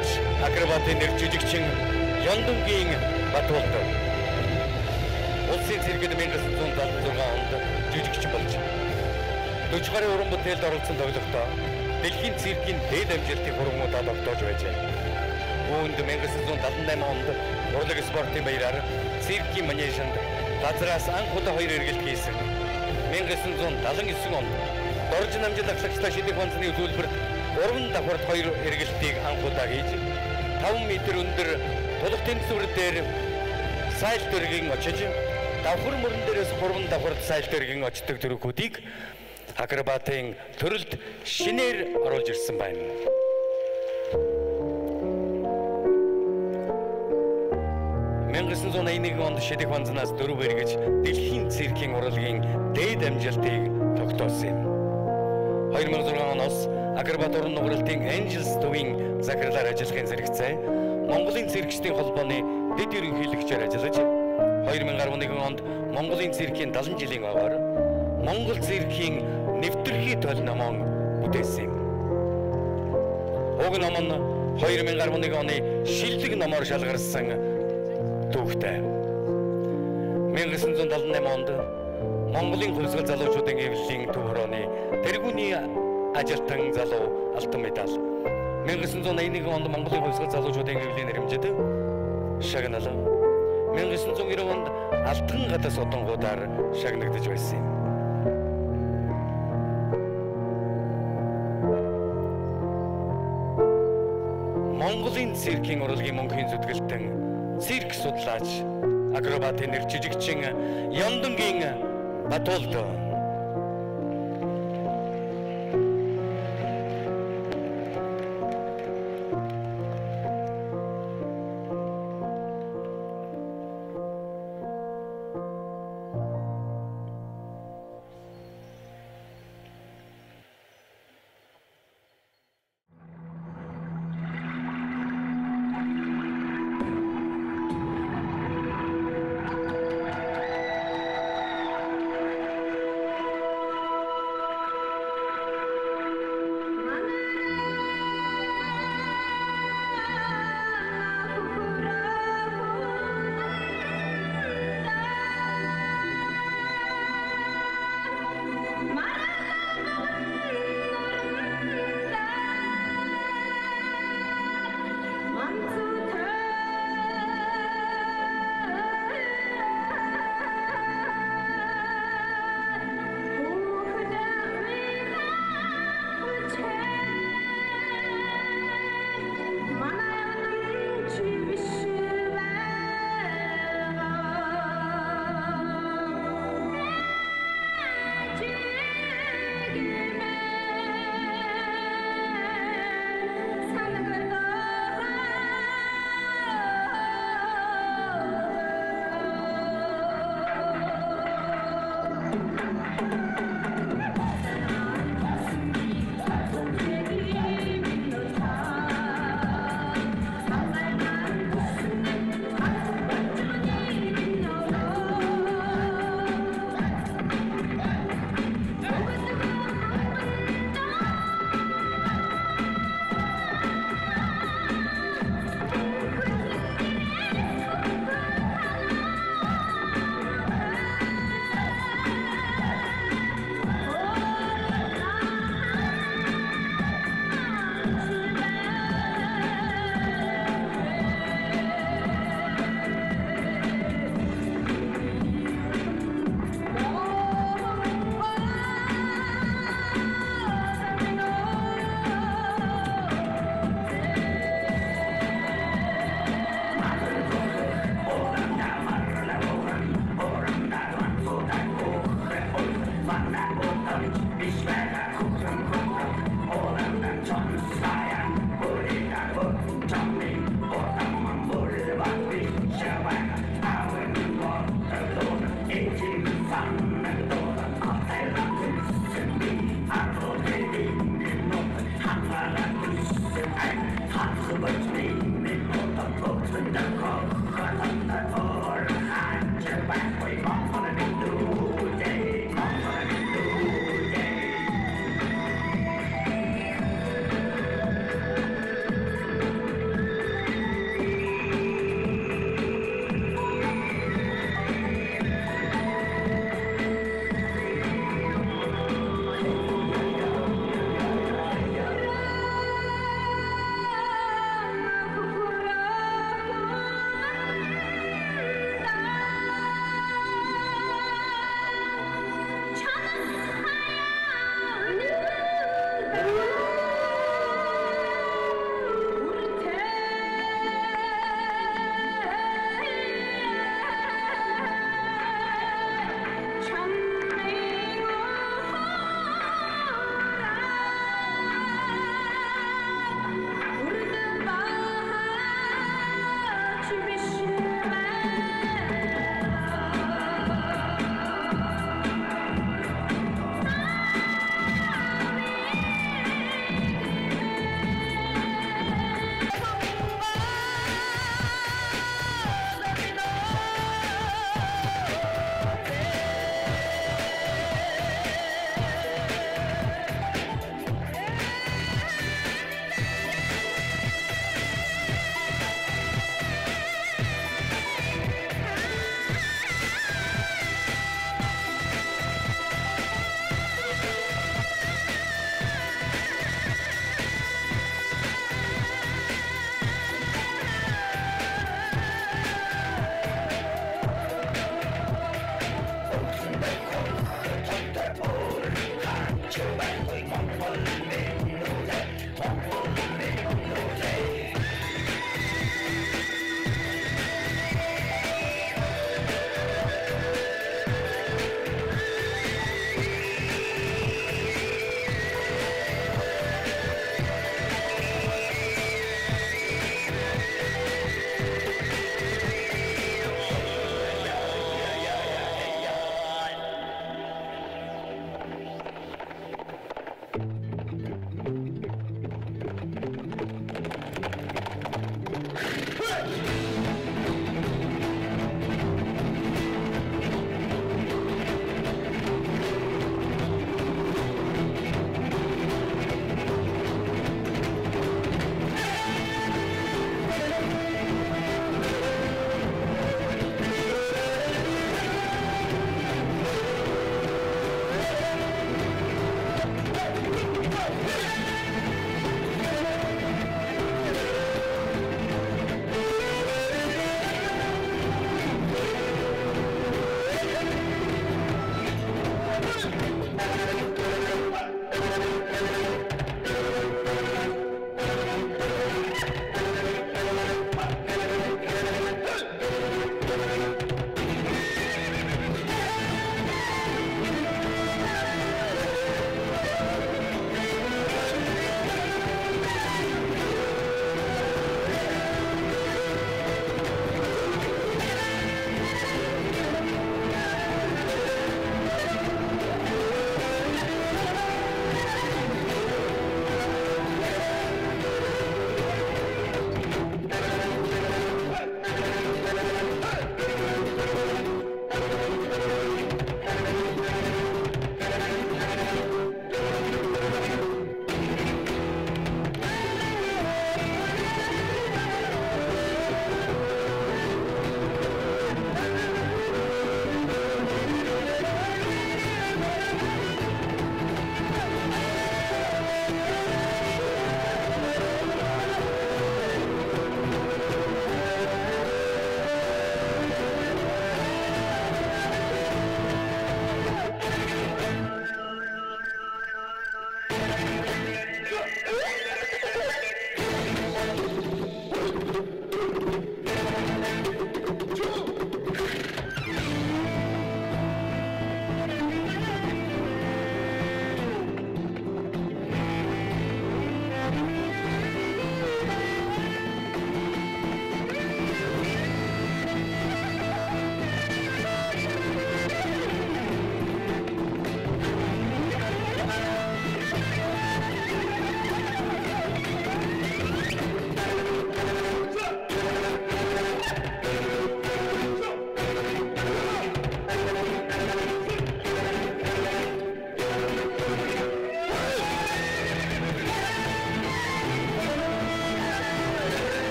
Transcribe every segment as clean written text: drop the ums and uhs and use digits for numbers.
судлаач акробатын нэр жүжигчин Яндунгийн Батуулт улсын циркэд 1976 онд жүжигчин болж 40 гаруй уран бүтээлд оролцсон тоглохдоо дэлхийн циркийн дээд амжилтыг хургуудад тогтоож байжээ. Үүнд 1978 онд урлаг спортын баяраар циркийн манежинд газраас анх удаа 2 эргэлт хийсэн. 1979 онд дорж намжил ахлагчтай шидэх банцны үзүүлбэрт 3 давхарт 2 эргэлтийг анх удаа хийж 5 м өндөр тулах тэмцвэр дээр сайл дэргийн очиж давхар мөрөн дээрээс 3 давхарт сайл дэргийн очдог төрхүүдийг акробатын төрөлд шинээр оруулж ирсэн байна. онд шидэх банцнаас 4 эргэж дэлхийн циркийн урлагийн дээд амжилтыг тогтоосон юм. 2006 оноос акробат уран нугралтын Angels төвийн захирлаар ажиллахын зэрэгцээ Монголын циркчдийн холбооны дэд ерөнхийлөгчөөр ажиллаж 2011 онд Монголын циркийн 70 жилийн аваар Монгол циркийн нэвтрхий тойл номон бүтээсэн юм. Уг ном нь 2011 оны шилдэг номоор шалгарсан түүхтэй. 1978 онд Монголын хувьсгал залуучуудын эвлэлийн төв хорооны тэргүүний ажилтан залуу алтан медаль. 1981 онд Монголын хувьсгал залуучуудын эвлэлийн нэрмжид шагнал. 1990 онд алтан гадас удангуудаар шагнагдаж байсан юм. Монголын циркийн урлагийн мөнхийн зүтгэлтэн цирк судлаач акробатын нэр жүжигчин Яндунгийн Батуулт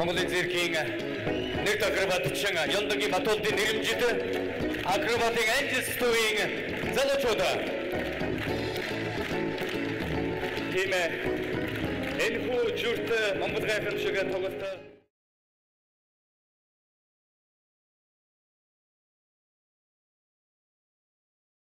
Монголын зэргийн нэрт акробатчин Ёндогийн Батуулдын нэрэмжит акробатын Анжис Төвийн залуучууд тийм энэ хүү жүрт Монгол гайхамшиг тоглолт